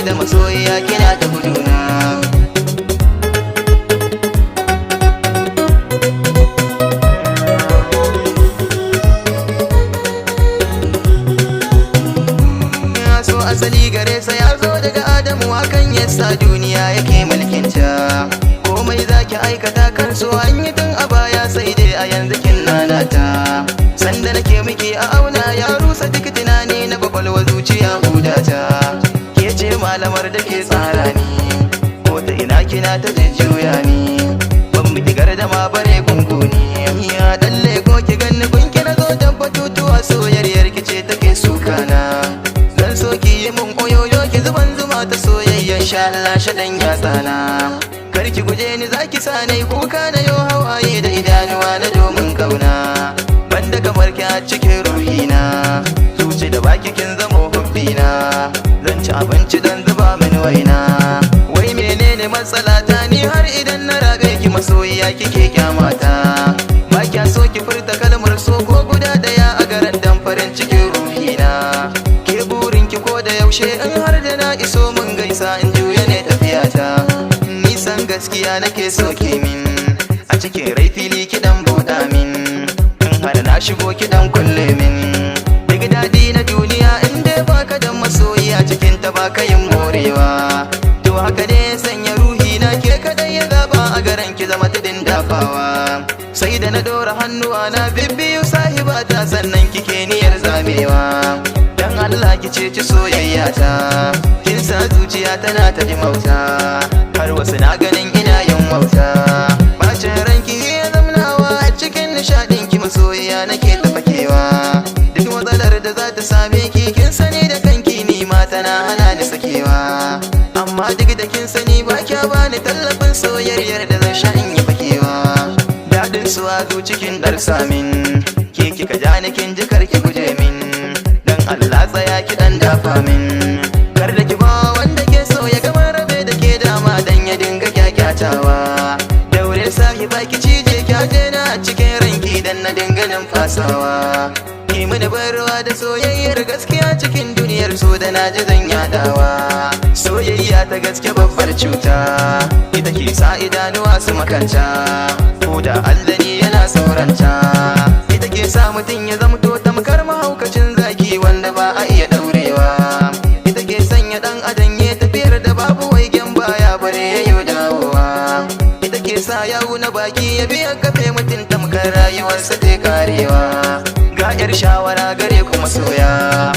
da masoyiya kina ta guduna. So asali gare sa ya zo daga Adamu, hakan yasa duniya yake mulkinta. Komai zaki aikata kan so an yi tun a baya, sai dai a yanzu kin nanata. Sanda nake miki a auna ya rusa duk tunani na kwakwalwa zuciya hudata. Ke ce malamar da ke tsara ni, ko ta ina kina ta jujjuya ni. Ban miki gardama bare gunguni, ya dalle ko ki ganni gunki na zo dan batutuwa, soyayyar ki ce take sukana. Zan so ki yi mun oyoyo ki zuban zuma ta soyayyan sha Allah shaɗan yatsana. Kar ki guje ni zaki sa nai kuka na yo hawaye da idanuwa na domin kauna. Banda kamar ki a cikin ruhina, zuci da baki kin zamo hubbina. Zan ci abinci dan zuba min waina. Wai menene matsala ta ni har idan na rabe ki masoyiya kike kyamata? Ba kya so ki furta kalmar so ko guda daya a garan dan farin cikin ruhina. Ke burin ki ko da yaushe in har da na iso mun gaisa in juya ne tafiyata. Nisan gaskiya nake so ke min, a cikin rai fili ki dan buɗa min. Har na shigo kiɗan kulle min. Duk daɗi na duniya in dai baka da masoyiya cikin ta baka yin morewa. To haka ne sanya ruhi na ke kadai ya zaba a garan ki zama tudin dafawa. Sai da na ɗora hannuwa na bibbiyu sahibata, sannan kike niyyar zamewa. Dan Allah ki ceci soyayyata, kin sa zuciya tana ta dimauta. Har wasu na ganin ina yin wauta. Bacin ranki ya zamnawa a cikin nishaɗin ki masoyiya nake ta fakewa. Duk matsalar da za ta same ki kin sani da kanki, ni ma tana hana ni sakewa. Amma duk da kin sani ba kya bani tallafin soyayyar da zan sha in yi fakewa. Daɗin su a cikin ɗarsa min, ke kika ja ni kin ji kar ki guje min. Dan Allah tsaya ki dan dafa min. Kar da ki ba wanda ke so ya gama rabe da ke dama dan ya dinga kyakyatawa. Daure sahiba ki cije kyaje na a cikin ranki dan na dinga numfasawa. Ki mini barwa da soyayyar gaskiya cikin duniyar so da na ji zan yadawa. Soyayya ta gaske babbar cuta, ita ke sa idanuwa su makanta. Ko da aldani yana sauranta, ita ke sa mutum ya zamto tamkar mahaukacin zaki wanda ba a iya daurewa. Ita ke sanya dan adam ya tafiyar da babu waigen baya bare ya yi dawowa. Ita ke sa yawu na baki ya biya kafe mutum tamkar rayuwarsa ta karewa. Ga yar shawara gare kuma soya,